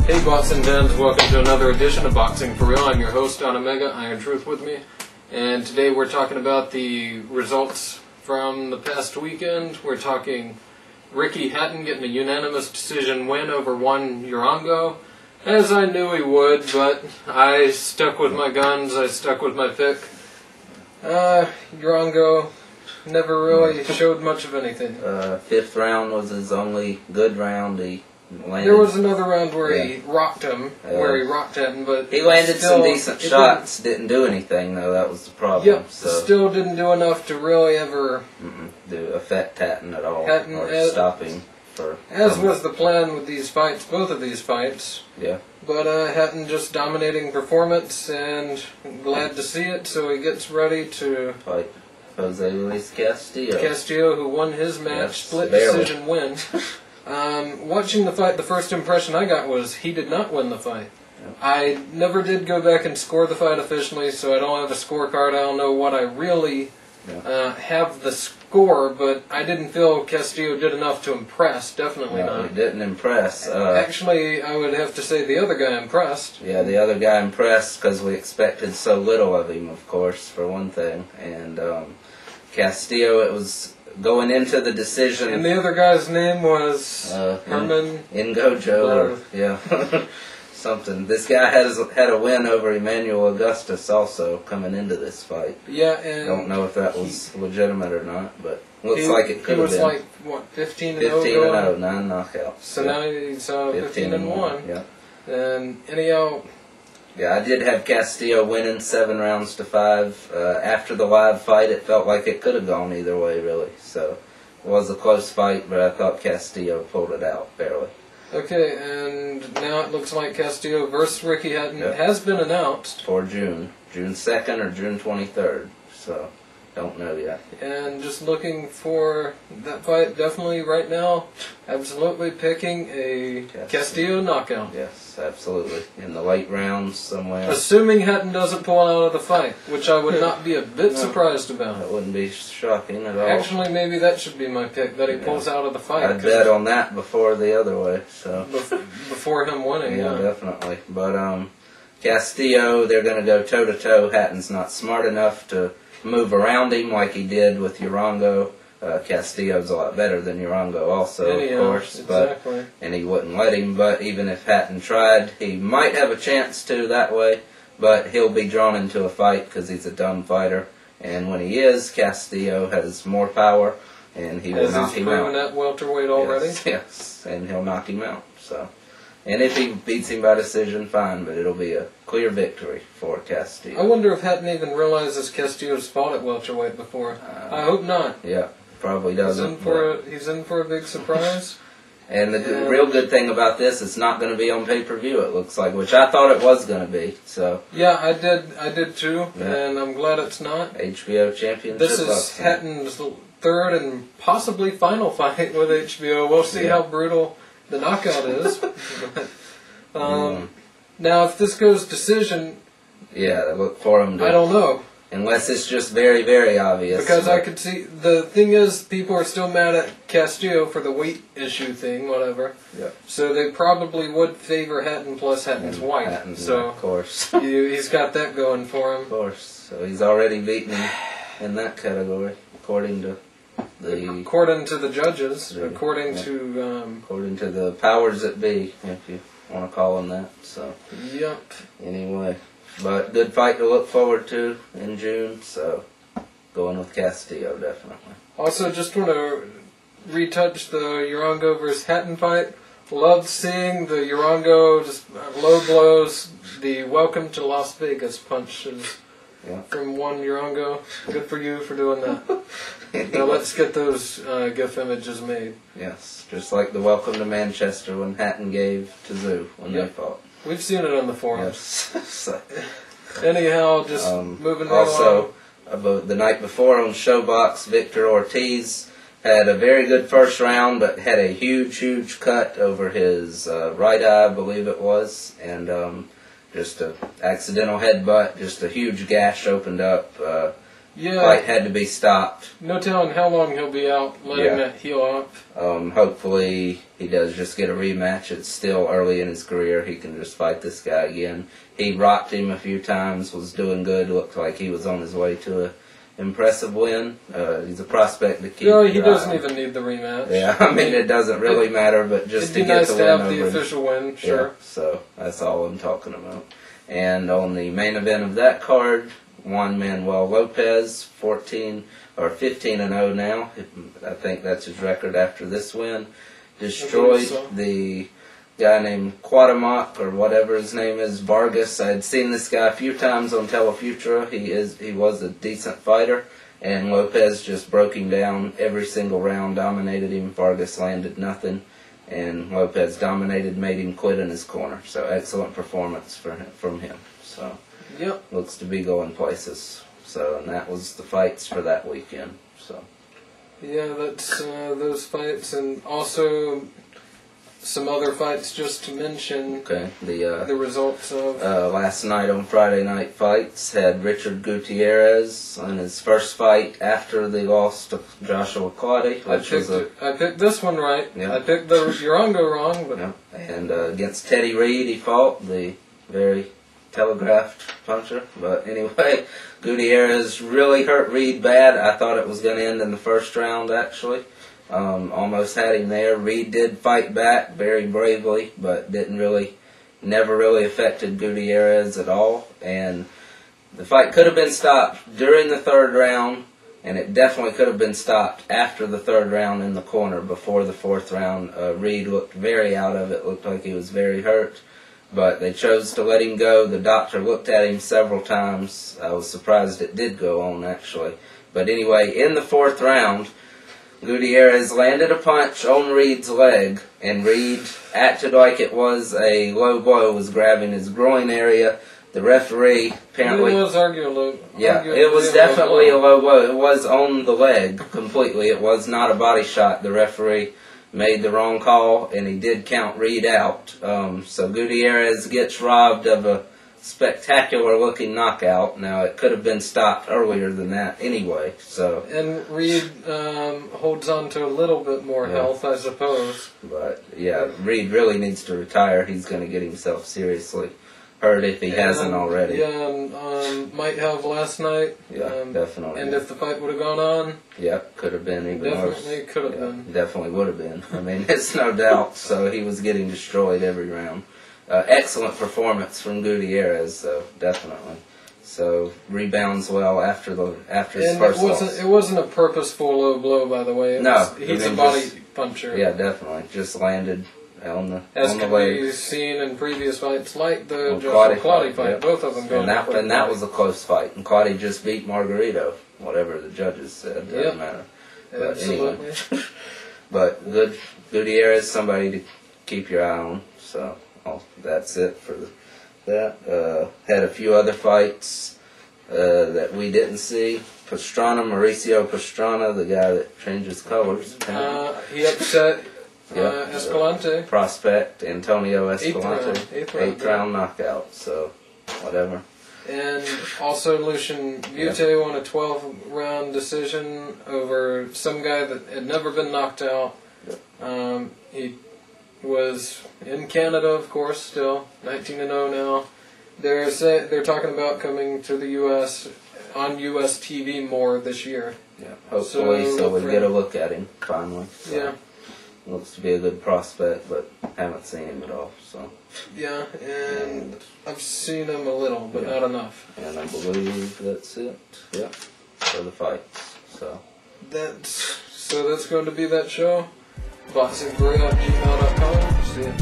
Hey boxing fans, welcome to another edition of Boxing for Real. I'm your host, Don Omega, Iron Truth with me. And today we're talking about the results from the past weekend. We're talking Ricky Hatton getting a unanimous decision win over Juan Urango, as I knew he would, but I stuck with my guns, I stuck with my pick. Urango never really showed much of anything. Fifth round was his only good round. He landed. There was another round where he rocked him, where he rocked Hatton, but he landed some decent shots. Didn't do anything though. That was the problem. Yep, so still didn't do enough to really ever affect Hatton at all, Hatton, or stop him. As was the plan with these fights, both of these fights. Yeah. But Hatton just dominating performance, and glad to see it. So he gets ready to fight Jose Luis Castillo. Castillo, who won his match, split barely. decision win. Watching the fight, the first impression I got was he did not win the fight. Yep. I never did go back and score the fight officially, so I don't have a scorecard. I don't know what I really have the score, but I didn't feel Castillo did enough to impress. Definitely not. He didn't impress. Actually, I would have to say the other guy impressed. Yeah, the other guy impressed because we expected so little of him, of course, for one thing. And Castillo, it was going into the decision. And the other guy's name was Herman Ngojo. Yeah. Something. This guy had a win over Emmanuel Augustus also coming into this fight. Yeah, and don't know if that was legitimate or not, but looks like it could have been. He was like, what, 15-0? 15-0, 9 knockouts. So now he's 15-1. Yeah. And anyhow... Yeah, I did have Castillo winning 7 rounds to 5. After the live fight, it felt like it could have gone either way, really. So it was a close fight, but I thought Castillo pulled it out barely. Okay, and now it looks like Castillo versus Ricky Hatton has been announced. For June 2nd or June 23rd, so don't know yet. And just looking for that fight, definitely right now, absolutely picking a Castillo knockout. Yes, absolutely. In the late rounds somewhere. Assuming Hatton doesn't pull out of the fight, which I would not be a bit surprised about. That wouldn't be shocking at all. Actually, maybe that should be my pick, that he pulls out of the fight. I'd bet on that before the other way. So before him winning, yeah, definitely. But Castillo, they're going to go toe-to-toe. Hatton's not smart enough to move around him like he did with Urango. Castillo's a lot better than Urango also, of course, exactly. And he wouldn't let him, but even if Hatton tried, he might have a chance to that way, but he'll be drawn into a fight because he's a dumb fighter, and when he is, Castillo has more power, and he will knock him out. He's proven at welterweight already? Yes, and he'll knock him out, so... And if he beats him by decision, fine, but it'll be a clear victory for Castillo. I wonder if Hatton even realizes Castillo's fought at welterweight before. I hope not. Yeah, probably doesn't. He's in for a big surprise. And the real good thing about this, it's not going to be on pay-per-view, it looks like, which I thought it was going to be. So yeah, I did too, and I'm glad it's not. HBO Championship. This is Hatton's third and possibly final fight with HBO. We'll see how brutal the knockout is. Now, if this goes decision... Yeah, look for him to... I don't know. Unless it's just very, very obvious. Because I could see... The thing is, people are still mad at Castillo for the weight issue thing, whatever. Yeah. So they probably would favor Hatton plus Hatton's white. Hatton, so of course. He's got that going for him. Of course. So he's already beaten him in that category, according to... According to the judges, according to the powers that be, if you want to call them that. So, yep. Anyway, but good fight to look forward to in June. So, going with Castillo definitely. Also, just want to retouch the Urango versus Hatton fight. Loved seeing the Urango just low blows, the welcome to Las Vegas punches. Yeah. From Juan Urango. Good for you for doing that. Now let's get those GIF images made. Yes, just like the welcome to Manchester when Hatton gave to Zoo when they fought. We've seen it on the forums. Yes. Anyhow, just moving right also, the night before on Showbox, Victor Ortiz had a very good first round, but had a huge cut over his right eye, I believe it was, and just an accidental headbutt, just a huge gash opened up. Fight had to be stopped. No telling how long he'll be out, letting that heal up. Hopefully he does just get a rematch. It's still early in his career. He can just fight this guy again. He rocked him a few times, was doing good, looked like he was on his way to a impressive win. He's a prospect to keep. No, he doesn't even need the rematch. Yeah, I mean, it doesn't really matter, but just to get nice the to win have the over official win, sure. Yeah, so that's all I'm talking about. And on the main event of that card, Juan Lopez, 15-0 now. I think that's his record after this win. Destroyed the guy named Cuauhtémoc, or whatever his name is, Vargas. I had seen this guy a few times on Telefutura. He was a decent fighter, and Lopez just broke him down every single round, dominated him. Vargas landed nothing, and Lopez dominated, made him quit in his corner. So excellent performance from him. So yep, looks to be going places. So, and that was the fights for that weekend. So yeah, that's those fights, and also some other fights just to mention. Okay, the results of last night on Friday Night Fights had Richard Gutierrez in his first fight after the loss to Joshua Clottey. I picked this one right. Yeah. I picked the Urango wrong, but yeah. And against Teddy Reed he fought, the very telegraphed puncher. But anyway, Gutierrez really hurt Reed bad. I thought it was going to end in the first round, actually. Almost had him there. Reed did fight back very bravely, but never really affected Gutierrez at all. And the fight could have been stopped during the third round, and it definitely could have been stopped after the third round in the corner before the fourth round. Reed looked very out of it, looked like he was very hurt, but they chose to let him go. The doctor looked at him several times. I was surprised it did go on, actually. But anyway, in the fourth round, Gutierrez landed a punch on Reed's leg, and Reed acted like it was a low blow, was grabbing his groin area. The referee apparently... It was arguably... Yeah, it was definitely a low blow. It was on the leg completely. It was not a body shot. The referee made the wrong call, and he did count Reed out. So Gutierrez gets robbed of a spectacular-looking knockout. Now, it could have been stopped earlier than that anyway. So, and Reed holds on to a little bit more health, I suppose. But, yeah, Reed really needs to retire. He's going to get himself seriously hurt if he hasn't already. Yeah, and might have last night. Yeah, definitely. And if the fight would have gone on... Yeah, could have been even worse. Definitely could have been. Definitely would have been. I mean, it's no doubt. So he was getting destroyed every round. Excellent performance from Gutierrez, though, definitely. So rebounds well after his first loss. It wasn't a purposeful low blow, by the way. He's a body puncher. Yeah, definitely. Just landed on the As on the can leg. be seen in previous fights, like the Joshua Clottey fight. Yep. Both of them going. And that was a close fight. And Clottey just beat Margarito. Whatever the judges said, doesn't matter. But absolutely. Anyway. But good Gutierrez, somebody to keep your eye on. So. That's it for that. Had a few other fights that we didn't see. Mauricio Pastrana, the guy that changes colors. He upset Escalante. Prospect Antonio Escalante. Eighth round knockout. So, whatever. And also Lucian Butte won a 12-round decision over some guy that had never been knocked out. He was in Canada, of course, still 19-0 now. They're talking about coming to the U.S. on U.S. TV more this year. Yeah, hopefully, so we get a look at him finally. So yeah, looks to be a good prospect, but haven't seen him at all. So yeah, and I've seen him a little, but not enough. And I believe that's it. Yeah, for the fights. So that's going to be that show. BoxingBrew@gmail.com. See ya.